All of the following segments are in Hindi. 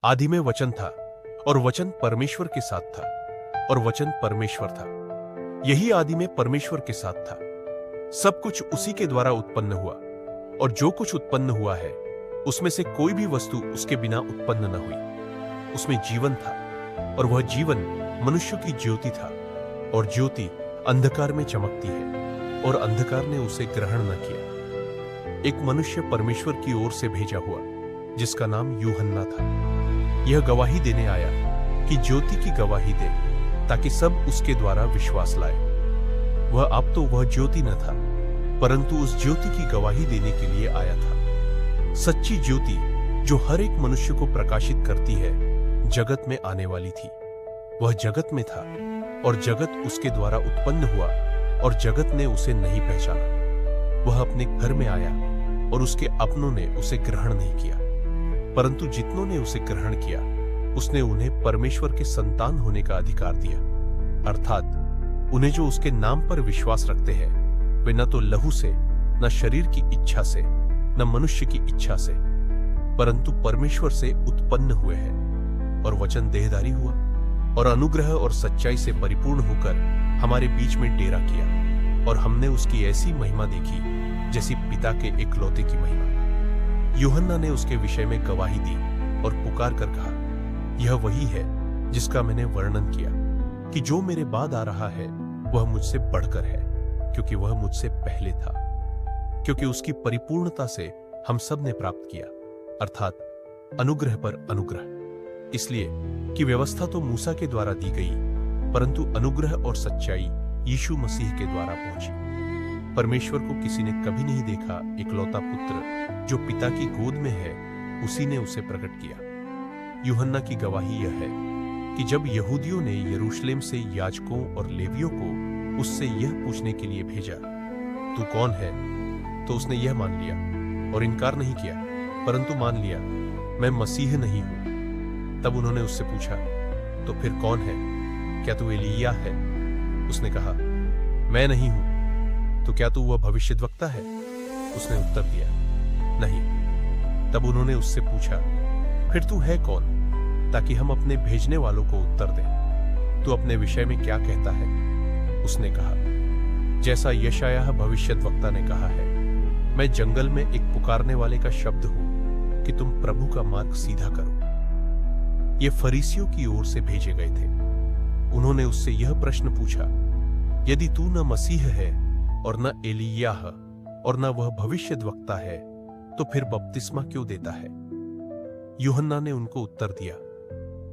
आदि में वचन था और वचन परमेश्वर के साथ था और वचन परमेश्वर था। यही आदि में परमेश्वर के साथ था। सब कुछ उसी के द्वारा उत्पन्न हुआ और जो कुछ उत्पन्न हुआ है उसमें से कोई भी वस्तु उसके बिना उत्पन्न न हुई। उसमें जीवन था और वह जीवन मनुष्य की ज्योति था और ज्योति अंधकार में चमकती है और अंधकार ने उसे ग्रहण न किया। एक मनुष्य परमेश्वर की ओर से भेजा हुआ जिसका नाम यूहन्ना था। यह गवाही देने आया कि ज्योति की गवाही दे ताकि सब उसके द्वारा विश्वास लाए। वह अब तो वह ज्योति न था परंतु उस ज्योति की गवाही देने के लिए आया था। सच्ची ज्योति जो हर एक मनुष्य को प्रकाशित करती है जगत में आने वाली थी। वह जगत में था और जगत उसके द्वारा उत्पन्न हुआ और जगत ने उसे नहीं पहचाना। वह अपने घर में आया और उसके अपनों ने उसे ग्रहण नहीं किया, परंतु जितनों ने उसे ग्रहण किया उसने उन्हें परमेश्वर के संतान होने का अधिकार दिया, अर्थात उन्हें जो उसके नाम पर विश्वास रखते हैं वे न तो लहू से, न शरीर की इच्छा से, न मनुष्य की इच्छा से, परंतु परमेश्वर से उत्पन्न हुए हैं। और वचन देहधारी हुआ और अनुग्रह और सच्चाई से परिपूर्ण होकर हमारे बीच में डेरा किया और हमने उसकी ऐसी महिमा देखी जैसी पिता के एकलौते की महिमा। यूहन्ना ने उसके विषय में गवाही दी और पुकार कर कहा, यह वही है जिसका मैंने वर्णन किया कि जो मेरे बाद आ रहा है वह मुझसे बढ़कर है, क्योंकि वह मुझसे पहले था। क्योंकि उसकी परिपूर्णता से हम सब ने प्राप्त किया, अर्थात अनुग्रह पर अनुग्रह। इसलिए कि व्यवस्था तो मूसा के द्वारा दी गई, परंतु अनुग्रह और सच्चाई यीशु मसीह के द्वारा पहुंची। परमेश्वर को किसी ने कभी नहीं देखा, इकलौता पुत्र जो पिता की गोद में है उसी ने उसे प्रकट किया। यूहन्ना की गवाही यह है कि जब यहूदियों ने यरूशलेम से याजकों और लेवियों को उससे यह पूछने के लिए भेजा, तू कौन है, तो उसने यह मान लिया और इनकार नहीं किया, परंतु मान लिया, मैं मसीह नहीं हूं। तब उन्होंने उससे पूछा, तो फिर कौन है? क्या तू एलिय्याह है? उसने कहा, मैं नहीं हूं। तो क्या तू वह भविष्यद्वक्ता है? उसने उत्तर दिया, नहीं। तब उन्होंने उससे पूछा, फिर तू है कौन, ताकि हम अपने भेजने वालों को उत्तर दें। तू अपने विषय में क्या कहता है? उसने कहा, जैसा यशायाह भविष्यद्वक्ता ने कहा है, मैं जंगल में एक पुकारने वाले का शब्द हूं कि तुम प्रभु का मार्ग सीधा करो। ये फरीसियों की ओर से भेजे गए थे। उन्होंने उससे यह प्रश्न पूछा, यदि तू न मसीह है और न एलिय्याह और न वह भविष्यद्वक्ता है तो फिर बपतिस्मा क्यों देता है? यूहन्ना ने उनको उत्तर दिया,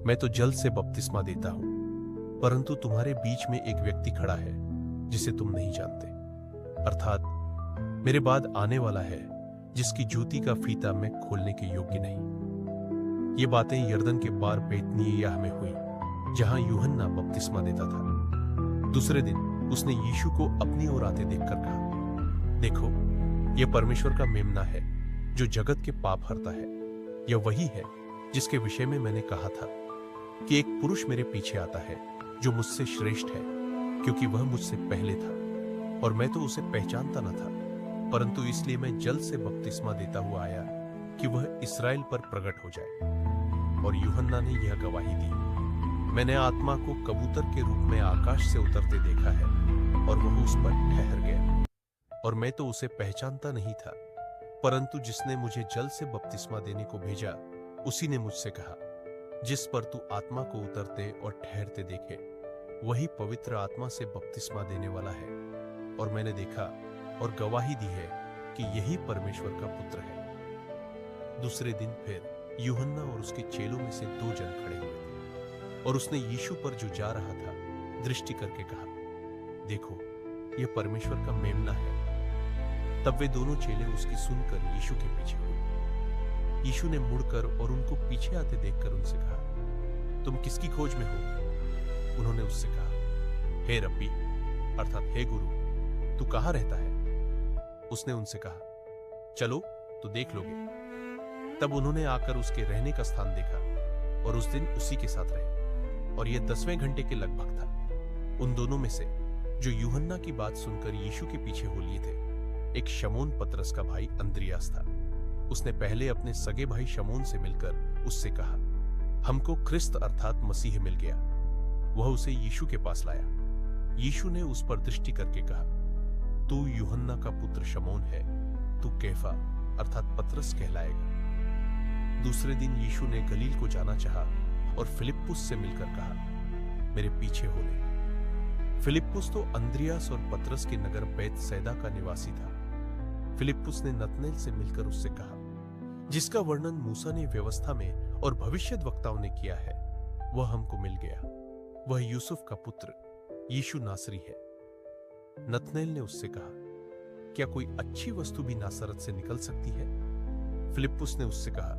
मैं तो जल से बपतिस्मा देता हूं, परंतु तुम्हारे बीच में एक व्यक्ति खड़ा है जिसे तुम नहीं जानते, अर्थात मेरे बाद आने वाला है जिसकी जूती का फीता मैं खोलने के योग्य नहीं। ये बातें यरदन के पार बेतनिय्याह में हुई जहां यूहन्ना बपतिस्मा देता था। दूसरे दिन उसने यीशु को अपनी ओर आते देखकर कहा, देखो, यह परमेश्वर का मेमना है जो जगत के पाप हरता है। यह वही है जिसके विषय में मैंने कहा था कि एक पुरुष मेरे पीछे आता है जो मुझसे श्रेष्ठ है, क्योंकि वह मुझसे पहले था और मैं तो उसे पहचानता न था, परंतु इसलिए मैं जल से बपतिस्मा देता हुआ आया कि वह इस्राएल पर प्रकट हो जाए। और यूहन्ना ने यह गवाही दी, मैंने आत्मा को कबूतर के रूप में आकाश से उतरते देखा है और वह उस पर ठहर गया, और मैं तो उसे पहचानता नहीं था, परंतु जिसने मुझे जल से बपतिस्मा देने को भेजा उसी ने मुझसे कहा, जिस पर तू आत्मा को उतरते और ठहरते देखे वही पवित्र आत्मा से बपतिस्मा देने वाला है। और मैंने देखा और गवाही दी है कि यही परमेश्वर का पुत्र है। दूसरे दिन फिर यूहन्ना और उसके चेलों में से 2 जन खड़े हुए थे और उसने यीशु पर जो जा रहा था दृष्टि करके कहा, देखो, यह परमेश्वर का मेमना है। तब वे दोनों चेले उसकी सुनकर यीशु के पीछे हुए। यीशु ने मुड़कर और उनको पीछे आते देखकर उनसे कहा, तुम किसकी खोज में हो? उन्होंने उससे कहा, हे रब्बी, अर्थात हे गुरु, तू कहाँ रहता है? उसने उनसे कहा, चलो तो देख लोगे। तब उन्होंने आकर उसके रहने का स्थान देखा और उस दिन उसी के साथ रहे। और यह 10वें घंटे के लगभग था। उन दोनों में से जो यूहन्ना की बात सुनकर यीशु के पीछे हो लिए थे, एक शमौन पतरस का भाई अंद्रियास था। उसने पहले अपने सगे भाई शमौन से मिलकर उससे कहा, हमको ख्रिस्त अर्थात मसीह मिल गया। वह उसे यीशु के पास लाया। यीशु ने उस पर दृष्टि करके कहा, तू यूहन्ना का पुत्र शमौन है, तू कैफा अर्थात पतरस कहलाएगा। दूसरे दिन यीशु ने गलील को जाना चाहा और फिलिप्पुस से मिलकर कहा, मेरे पीछे हो ले। फिलिप्पुस तो अंद्रियास और पतरस के नगर बैतसैदा का निवासी था। फिलिप्पुस ने नतनएल से मिलकर उससे कहा, जिसका वर्णन मूसा ने व्यवस्था में और भविष्यद्वक्ताओं ने किया है, वह हमको मिल गया। वह यूसुफ का पुत्र यीशु नासरी है। नतनएल ने उससे कहा, क्या कोई अच्छी वस्तु भी नासरत से निकल सकती है? फिलिप्पुस ने उससे कहा,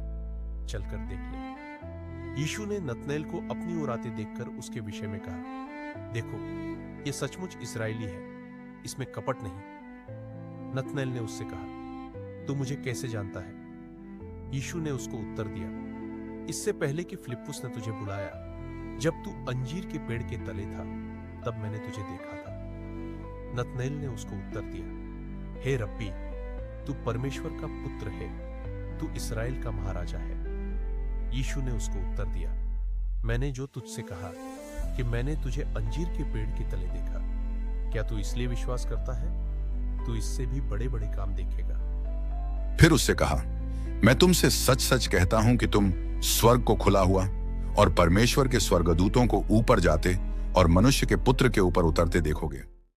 चलकर देख ले। यीशु ने नतनएल को अपनी ओर आते देखकर उसके विषय में कहा, देखो, यह सचमुच इस्राएली है, इसमें कपट नहीं। नतनएल ने उससे कहा, तू मुझे कैसे जानता है? यीशु ने उसको उत्तर दिया, इससे पहले कि फिलिप्पुस ने तुझे बुलाया, जब तू अंजीर के पेड़ के तले था, तब मैंने तुझे देखा था। नतनएल ने उसको उत्तर दिया, हे रब्बी, तू परमेश्वर का पुत्र है, तू इस्राएल का महाराजा है। यीशु ने उसको उत्तर दिया, मैंने जो तुझसे कहा कि मैंने तुझे अंजीर के पेड़ के तले देखा, क्या तू इसलिए विश्वास करता है? तू इससे भी बड़े बड़े काम देखेगा। फिर उससे कहा, मैं तुमसे सच सच कहता हूं कि तुम स्वर्ग को खुला हुआ और परमेश्वर के स्वर्गदूतों को ऊपर जाते और मनुष्य के पुत्र के ऊपर उतरते देखोगे।